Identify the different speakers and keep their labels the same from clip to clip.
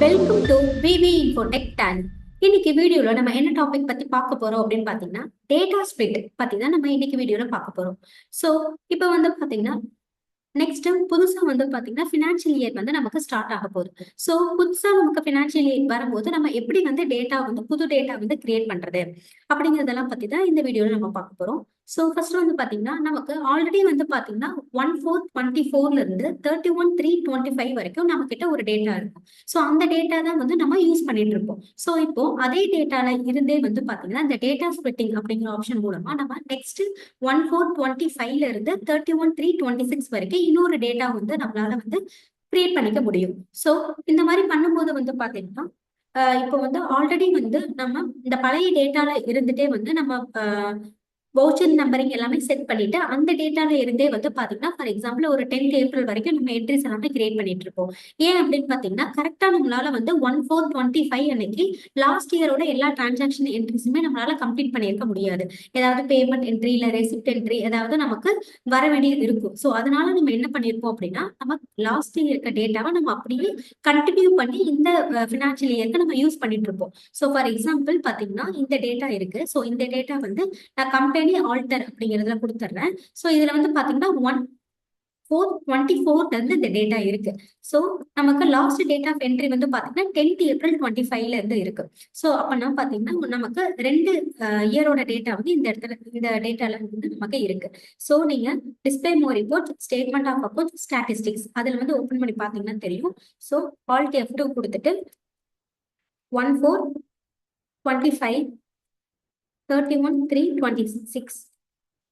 Speaker 1: Welcome to VV Infotech Talent. இன்னைக்கு வீடியோல நம்ம என்ன டாபிக் பத்தி பார்க்க போறோம் அப்படின்னு பாத்தீங்கன்னா டேட்டா ஸ்பிளிட் பத்தி தான் நம்ம இன்னைக்கு வீடியோல பார்க்க போறோம். சோ இப்போ வந்து பாத்தீங்கன்னா நெக்ஸ்ட் புதுசா வந்து பாத்தீங்கன்னா ஃபினான்ஷியல் இயர் வந்து நமக்கு ஸ்டார்ட் ஆக போகுது. சோ புதுசா நமக்கு ஃபினான்ஷியல் இயர் வரும்போது நம்ம எப்படி வந்து டேட்டா வந்து புது டேட்டா வந்து கிரியேட் பண்றது அப்படிங்கறதெல்லாம் பத்தி தான் இந்த வீடியோல நம்ம பார்க்க போறோம். சோ ஃபர்ஸ்ட் வந்து பாத்தீங்கன்னா நமக்கு ஆல்ரெடி வந்து பாத்தீங்கன்னா 1/4/24 இருந்து 31/3/25 வரைக்கும் நம்ம கிட்ட ஒரு டேட்டா இருக்கும். சோ அந்த டேட்டா தான் வந்து நம்ம யூஸ் பண்ணிட்டு இருப்போம். சோ இப்போ அதே டேட்டால இருந்தே வந்து பாத்தீங்கன்னா இந்த டேட்டா ஸ்பிளிட்டிங் அப்படிங்கிற ஆப்ஷன் மூலமா நம்ம நெக்ஸ்ட் 1/4/25ல இருந்து 31/3/26 வரைக்கும் இன்னொரு டேட்டா வந்து நம்மளால வந்து கிரியேட் பண்ணிக்க முடியும். சோ இந்த மாதிரி பண்ணும்போது வந்து பாத்தீங்கன்னா இப்போ வந்து ஆல்ரெடி வந்து நம்ம இந்த பழைய டேட்டால இருந்துட்டே வந்து நம்ம வவுச்சர் நம்பரிங் எல்லாமே செட் பண்ணிட்டு அந்த டேட்டால இருந்தே வந்து பாத்தீங்கன்னா ஃபார் எக்ஸாம்பிள் ஒரு 10th ஏப்ரல் வரைக்கும் நம்ம என்ட்ரிஸ் எல்லாமே கிரியேட் பண்ணிட்டு இருப்போம். ஏன் அப்படின்னு பாத்தீங்கன்னா கரெக்டா நம்மளால வந்து 1/4/25 அன்னைக்கு லாஸ்ட் இயரோட எல்லா டிரான்சாக்ஷன் என்ட்ரிஸுமே நம்மளால கம்ப்ளீட் பண்ணியிருக்க முடியாது. ஏதாவது பேமெண்ட் என்ட்ரி இல்ல ரெசிப்ட் என்ட்ரி ஏதாவது நமக்கு வர வேண்டியது இருக்கும். ஸோ அதனால நம்ம என்ன பண்ணியிருப்போம் அப்படின்னா நம்ம லாஸ்ட் இயர் இருக்க டேட்டாவை நம்ம அப்படியே கண்டினியூ பண்ணி இந்த ஃபினான்ஷியல் இயருக்கு நம்ம யூஸ் பண்ணிட்டு இருப்போம். ஸோ ஃபார் எக்ஸாம்பிள் பாத்தீங்கன்னா இந்த டேட்டா இருக்கு. ஸோ இந்த டேட்டா வந்து நான் கம்பெனி ஆல்டர் அப்படிங்கிறதுல கொடுத்துட்றேன். ஸோ இதுல வந்து பாத்தீங்கன்னா 1/4/24 இருந்து இந்த டேட்டா இருக்கு. ஸோ நமக்கு லாஸ்ட் டேட் ஆஃப் என்ட்ரி வந்து பாத்தீங்கன்னா 10th ஏப்ரல் 25ல இருந்து இருக்கு. ஸோ அப்பனா பாத்தீங்கன்னா நமக்கு 2 இயரோட டேட்டா வந்து இந்த இடத்துல இந்த டேட்டால வந்து நமக்கு இருக்கு. ஸோ நீங்க display more report statement of account statistics அதுல வந்து ஓபன் பண்ணி பாத்தீங்கன்னா தெரியும். ஸோ ஆல்ட் F2 கொடுத்துட்டு 1/4/25 31/3/26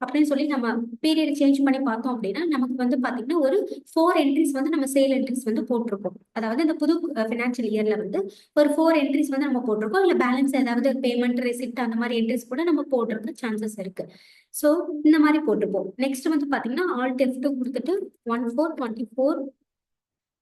Speaker 1: அப்படின்னு சொல்லி நம்ம பீரியட் சேஞ்ச் பண்ணி பார்த்தோம் அப்படின்னா நமக்கு வந்து பாத்தீங்கன்னா ஒரு 4 என்ட்ரிஸ் வந்து நம்ம சேல் என்ட்ரிஸ் வந்து போட்டிருக்கோம். அதாவது இந்த புது ஃபினான்ஷியல் இயர்ல வந்து ஒரு 4 என்ட்ரிஸ் வந்து நம்ம போட்டிருக்கோம். இல்ல பேலன்ஸ் ஏதாவது பேமெண்ட் ரெசிப்ட் அந்த மாதிரி என்ட்ரிஸ் கூட நம்ம போட்டிருக்க சான்சஸ் இருக்கு. ஸோ இந்த மாதிரி போட்டிருப்போம். நெக்ஸ்ட் வந்து பாத்தீங்கன்னா ஆல்ட் F2 கொடுத்துட்டு 1/4/24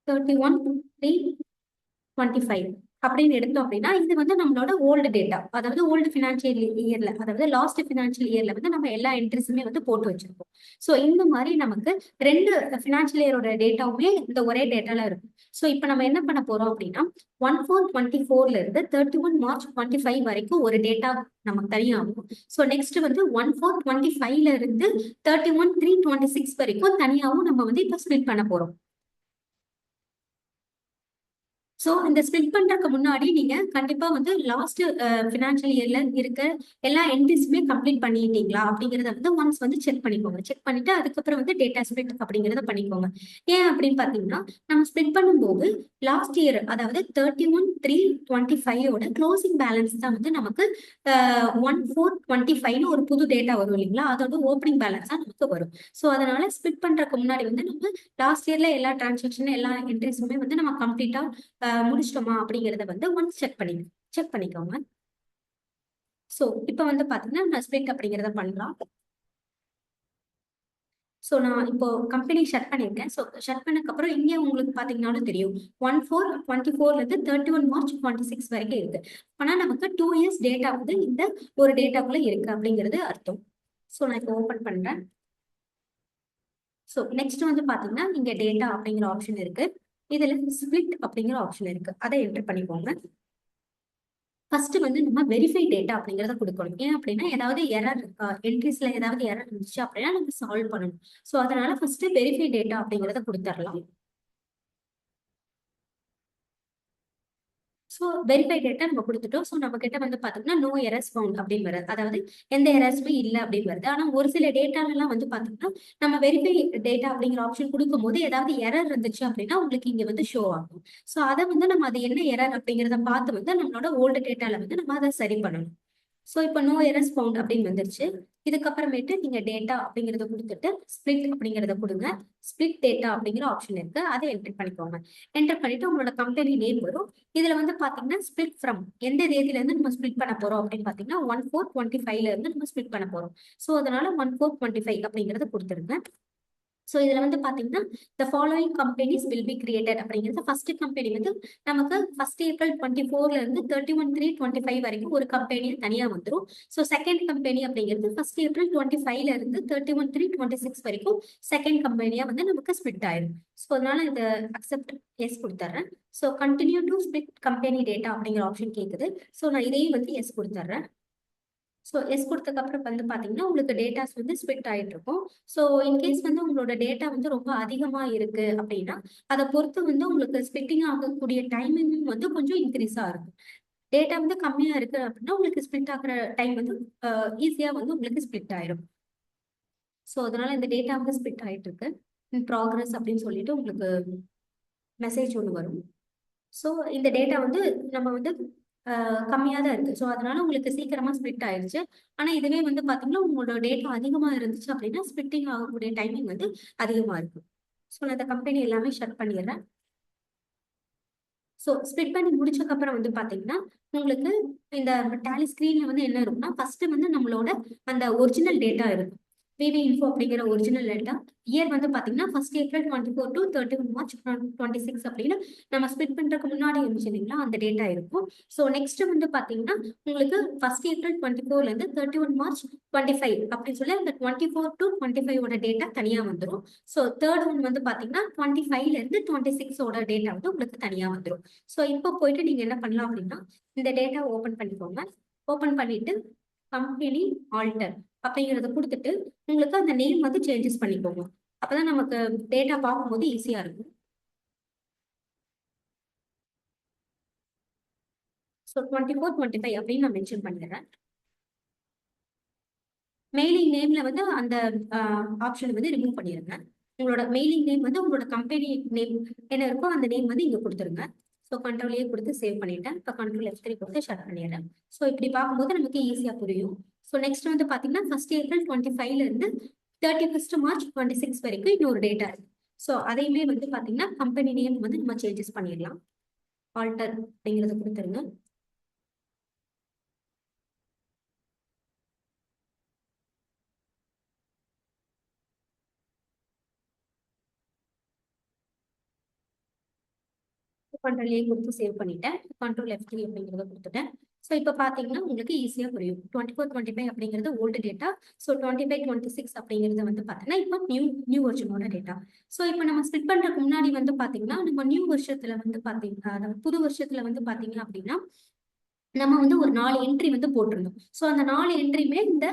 Speaker 1: 31/3/25 அப்படின்னு எடுத்தோம் அப்படின்னா இது வந்து நம்மளோட ஓல்டு டேட்டா, அதாவது ஓல்டு ஃபினான்ஷியல் இயர்ல, அதாவது லாஸ்ட் ஃபினான்ஷியல் இயர்ல வந்து நம்ம எல்லா என்ட்ரிஸுமே வந்து போட்டு வச்சிருப்போம். ஸோ இந்த மாதிரி நமக்கு 2 ஃபினான்ஷியல் இயரோட டேட்டாவுமே இந்த ஒரே டேட்டால இருக்கும். ஸோ இப்போ நம்ம என்ன பண்ண போறோம் அப்படின்னா 1/4/24ல இருந்து 31 March 25 வரைக்கும் ஒரு டேட்டா நமக்கு தனியாகும். ஸோ நெக்ஸ்ட் வந்து 1/4/25ல இருந்து 31/3/26 வரைக்கும் தனியாகவும் நம்ம வந்து இப்போ ஸ்பிளிட் பண்ண போறோம். ஸோ இந்த ஸ்பிளிட் பண்றதுக்கு முன்னாடி நீங்க கண்டிப்பா வந்து லாஸ்ட் ஃபினான்ஷியல் இயர்ல இருக்க எல்லா என்ட்ரிஸுமே கம்ப்ளீட் பண்ணிட்டீங்களா அப்படிங்கறத வந்து ஒன்ஸ் வந்து செக் பண்ணிக்கோங்க. செக் பண்ணிட்டு அதுக்கப்புறம் வந்து டேட்டா ஸ்பிளிட் அப்படிங்கறத பண்ணிக்கோங்க. ஏன் அப்படின்னு பாத்தீங்கன்னா நம்ம ஸ்பிளிட் பண்ணும்போது லாஸ்ட் இயர் அதாவது 31/3/25 க்ளோசிங் பேலன்ஸ் தான் வந்து நமக்கு 1/4/25 ஒரு புது டேட்டா வரும் இல்லைங்களா, அதோட ஓப்பனிங் பேலன்ஸ் தான் நமக்கு வரும். ஸோ அதனால ஸ்பிளிட் பண்றதுக்கு முன்னாடி வந்து நம்ம லாஸ்ட் இயர்ல எல்லா டிரான்சாக்ஷன் எல்லா என்ட்ரிஸுமே வந்து நம்ம கம்ப்ளீட்டா முடிச்சிட்டோமா அப்படிங்கறத வந்து ஒன்ஸ் செக் பண்ணிக்கோங்க. சோ இப்போ வந்து பாத்தீங்கன்னா நான் ஸ்பிளிட் அப்படிங்கறத பண்ணலாம். சோ நான் இப்போ கம்பெனி ஷட் பண்ணிருக்கேன். சோ ஷட் பண்ணதுக்கு அப்புறம் இங்கே உங்களுக்கு பாத்தீங்கன்னாலும் தெரியும் 1/4/24ல இருந்து 31 March 26 வரைக்கும் இருக்கு. ஆனா நமக்கு 2 இயர்ஸ் டேட்டா வந்து இந்த ஒரு டேட்டாக்குள்ள இருக்கு அப்படிங்கிறது அர்த்தம். சோ நான் இப்போ ஓபன் பண்றேன். சோ நெக்ஸ்ட் வந்து பாத்தீங்கன்னா இங்க டேட்டா அப்படிங்கிற ஆப்ஷன் இருக்கு. இதுல ஸ்பிளிட் அப்படிங்கிற ஆப்ஷன் இருக்கு. அதை என்டர் பண்ணிக்கோங்க. ஃபர்ஸ்ட் வந்து நம்ம வெரிஃபை டேட்டா அப்படிங்கறத கொடுக்கணும். ஏன் அப்படின்னா ஏதாவது எரர் என்ட்ரிஸ்ல ஏதாவது எரர் இருந்துச்சு அப்படின்னா நம்ம சால்வ் பண்ணணும். ஸோ அதனால ஃபர்ஸ்ட் வெரிஃபை டேட்டா அப்படிங்கறத கொடுத்துடலாம். ஸோ வெரிஃபை டேட்டா நம்ம கொடுத்துட்டோம். ஸோ நம்ம கிட்ட வந்து பாத்தீங்கன்னா நோ எரர்ஸ் ஃபவுண்ட் அப்படின்னு வருது. அதாவது எந்த எரர்ஸுமே இல்லை அப்படின்னு வருது. ஆனா ஒரு சில டேட்டாலாம் வந்து பாத்தீங்கன்னா நம்ம வெரிஃபை டேட்டா அப்படிங்கிற ஆப்ஷன் கொடுக்கும் போது ஏதாவது எரர் இருந்துச்சு அப்படின்னா உங்களுக்கு இங்க வந்து ஷோ ஆகும். ஸோ அதை வந்து நம்ம அது என்ன எரர் அப்படிங்கிறத பார்த்து வந்து நம்மளோட ஓல்டு டேட்டால வந்து நம்ம அதை சரி பண்ணணும். ஸோ இப்போ நோ எரர்ஸ் ஃபவுண்ட் அப்படின்னு வந்துருச்சு. இதுக்கப்புறமேட்டு நீங்க டேட்டா அப்படிங்கறத கொடுத்துட்டு ஸ்பிளிட் அப்படிங்கறத கொடுங்க. ஸ்பிளிட் டேட்டா அப்படிங்கிற ஆப்ஷன் இருக்கு, அதை என்டர் பண்ணிக்கோங்க. என்டர் பண்ணிட்டு உங்களோட கம்பெனி நேம் வரும். இதுல வந்து பாத்தீங்கன்னா ஸ்பிளிட் ஃப்ரம் எந்த தேதியில இருந்து நம்ம ஸ்பிளிட் பண்ண போறோம் அப்படின்னு பாத்தீங்கன்னா 1/4/25ல இருந்து நம்ம ஸ்பிளிட் பண்ண போறோம். ஸோ அதனால 1/4/25 அப்படிங்கறத கொடுத்துருங்க. ஸோ இதில் வந்து பார்த்தீங்கன்னா the following companies will be created அப்படிங்கிறது ஃபர்ஸ்ட் கம்பெனி வந்து நமக்கு ஃபர்ஸ்ட் April 24 இருந்து 31/3/25 வரைக்கும் ஒரு கம்பெனி தனியாக வந்துடும். ஸோ செகண்ட் கம்பெனி அப்படிங்கிறது ஃபர்ஸ்ட் April 25 இருந்து 31/3/26 வரைக்கும் செகண்ட் கம்பெனியாக வந்து நமக்கு ஸ்பிட் ஆயிடும். ஸோ அதனால இந்த அக்செப்ட் எஸ் கொடுத்துட்றேன். So continue to split company data அப்படிங்கிற ஆப்ஷன் கேட்குது. ஸோ நான் இதையும் வந்து எஸ் கொடுத்துட்றேன். ஸோ எஸ் கொடுத்ததுக்கப்புறம் வந்து பார்த்தீங்கன்னா உங்களுக்கு டேட்டாஸ் வந்து ஸ்பிட் ஆகிட்டு இருக்கும். ஸோ இன்கேஸ் வந்து உங்களோட டேட்டா வந்து ரொம்ப அதிகமாக இருக்கு அப்படின்னா அதை பொறுத்து வந்து உங்களுக்கு ஸ்பிட்டிங் ஆகக்கூடிய டைமிங்கும் வந்து கொஞ்சம் இன்க்ரீஸாக இருக்கும். டேட்டா வந்து கம்மியாக இருக்கு அப்படின்னா உங்களுக்கு ஸ்பிட் ஆகிற டைம் வந்து ஈஸியாக வந்து உங்களுக்கு ஸ்பிட் ஆயிடும். ஸோ அதனால இந்த டேட்டா வந்து ஸ்பிட் ஆகிட்டு இருக்கு இன் ப்ராக்ரஸ் அப்படின்னு சொல்லிட்டு உங்களுக்கு மெசேஜ் ஒன்று வரும். ஸோ இந்த டேட்டா வந்து நம்ம வந்து கம்மியாக தான் இருக்கு. ஸோ அதனால உங்களுக்கு சீக்கிரமா ஸ்பிட் ஆயிடுச்சு. ஆனால் இதுவே வந்து பார்த்தீங்கன்னா உங்களோட டேட்டா அதிகமாக இருந்துச்சு அப்படின்னா ஸ்பிட்டிங் ஆகக்கூடிய டைமிங் வந்து அதிகமாக இருக்கும். ஸோ நான் இந்த கம்பெனி எல்லாமே ஷட் பண்ணிடுறேன். ஸோ ஸ்பிட் பண்ணி முடிச்சக்கப்புறம் வந்து பார்த்தீங்கன்னா உங்களுக்கு இந்த டேலி ஸ்க்ரீன்ல வந்து என்ன இருக்கும்னா ஃபர்ஸ்ட் வந்து நம்மளோட அந்த ஒரிஜினல் டேட்டா இருக்கும். விவி இன்ஃபோ அப்படிங்கிற ஒரிஜினல் டேட்டா இயர் வந்து பார்த்தீங்கன்னா ஃபர்ஸ்ட் April 24 to 31 March 26 அப்படின்னு நம்ம ஸ்பிட் பண்ணுறதுக்கு முன்னாடி இருந்துச்சு இல்லைங்களா அந்த டேட்டா இருக்கும். ஸோ நெக்ஸ்ட் வந்து பார்த்தீங்கன்னா உங்களுக்கு ஃபர்ஸ்ட் April 24லேருந்து 31 March 25 அப்படின்னு சொல்லி அந்த 24 to 25 டேட்டா தனியாக வந்துடும். ஸோ தேர்ட் ஒன் வந்து பார்த்தீங்கன்னா 25லேருந்து 26 டேட்டா வந்து உங்களுக்கு தனியாக வந்துடும். ஸோ இப்போ போயிட்டு நீங்கள் என்ன பண்ணலாம் அப்படின்னா இந்த டேட்டா ஓப்பன் பண்ணிக்கோங்க. ஓப்பன் பண்ணிட்டு கம்பெனி ஆல்டர் அப்படிங்கிறத கொடுத்துட்டு உங்களுக்கு அந்த நேம் வந்து சேஞ்சஸ் பண்ணிக்கோங்க. அப்பதான் நமக்கு டேட்டா பார்க்கும்போது ஈஸியா இருக்கும். ஸோ 24 25 அப்படின்னு நான் மென்ஷன் பண்ணிடுறேன். மெயிலிங் நேம்ல வந்து அந்த ஆப்ஷன் வந்து ரிமூவ் பண்ணிடுங்க. உங்களோட மெயிலிங் நேம் வந்து உங்களோட கம்பெனி நேம் என்ன இருக்கோ அந்த நேம் வந்து இங்க கொடுத்துருங்க. ஸோ கண்ட்ரோல் கொடுத்து சேவ் பண்ணிட்டேன். இப்போ கண்ட்ரோல் F3 கொடுத்து ஷட் பண்ணிடுறேன். ஸோ இப்படி பார்க்கும்போது நமக்கு ஈஸியா புரியும். ஸோ நெக்ஸ்ட் வந்து பாத்தீங்கன்னா ஃபர்ஸ்ட் April 25 இருந்து 31st March 26 வரைக்கும் இன்னொரு டேட்டா இருக்கு. ஸோ அதையுமே வந்து பாத்தீங்கன்னா கம்பெனி நேம் வந்து நம்ம சேஞ்சஸ் பண்ணிடலாம். ஆல்டர் அப்படிங்கிறத கொடுத்துருங்க. கண்ட்ரோல் கொடுத்து சேவ் பண்ணிட்டேன். கண்ட்ரோல் F3 அப்படிங்கிறத கொடுத்துட்டேன். ஸோ இப்போ பார்த்தீங்கன்னா உங்களுக்கு ஈஸியாக புரியும். 24 25 அப்படிங்கிறது ஓல்டு டேட்டா. ஸோ 25 26 அப்படிங்கிறது வந்து பார்த்தீங்கன்னா இப்போ நியூ வெர்ஷனோட டேட்டா. ஸோ இப்போ நம்ம ஸ்பிட் பண்ணுறதுக்கு முன்னாடி வந்து பார்த்தீங்கன்னா நம்ம நியூ வருஷத்துல வந்து பார்த்தீங்கன்னா அதாவது புது வருஷத்துல வந்து பார்த்தீங்க அப்படின்னா நம்ம வந்து ஒரு 4 என்ட்ரி வந்து போட்டிருந்தோம். ஸோ அந்த 4 என்ட்ரியுமே இந்த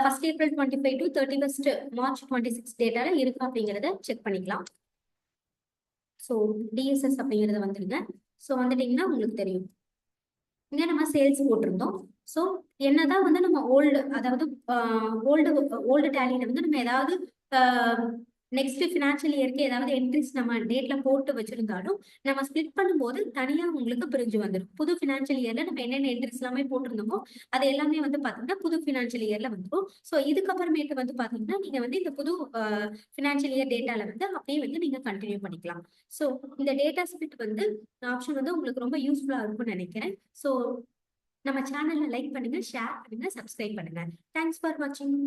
Speaker 1: first April 25 to 31st March 26 டேட்டால இருக்கா அப்படிங்கிறத செக் பண்ணிக்கலாம். ஸோ டிஎஸ்எஸ் அப்படிங்கிறத வந்துருங்க. ஸோ வந்துட்டீங்கன்னா உங்களுக்கு தெரியும். இங்க நம்ம சேல்ஸ் போட்டிருந்தோம். ஸோ என்னதான் வந்து நம்ம அதாவது ஓல்டு டேலியில வந்து நம்ம ஏதாவது நெக்ஸ்ட் ஃபினான்ஷியல் இயருக்கு ஏதாவது என்ட்ரிஸ் நம்ம டேட்ல போட்டு வச்சிருந்தாலும் நம்ம ஸ்பிளிட் பண்ணும்போது தனியா உங்களுக்கு பிரிஞ்சு வந்துடும். புது ஃபினான்ஷியல் இயர்ல நம்ம என்னென்ன என்ட்ரிஸ் எல்லாமே போட்டிருந்தோமோ அது எல்லாமே வந்து பாத்தீங்கன்னா புது ஃபினான்ஷியல் இயர்ல வந்துடும். ஸோ இதுக்கப்புறமேட்டு வந்து பாத்தீங்கன்னா நீங்க வந்து இந்த புது ஃபினான்ஷியல் இயர் டேட்டால வந்து அப்படியே வந்து நீங்க கண்டினியூ பண்ணிக்கலாம். ஸோ இந்த டேட்டா ஸ்பிளிட் வந்து ஆப்ஷன் வந்து உங்களுக்கு ரொம்ப யூஸ்ஃபுல்லா இருக்கும்னு நினைக்கிறேன். ஸோ நம்ம சேனல்ல லைக் பண்ணுங்க, ஷேர் பண்ணுங்க, சப்ஸ்கிரைப் பண்ணுங்க. தேங்க்ஸ் ஃபார் வாட்சிங்.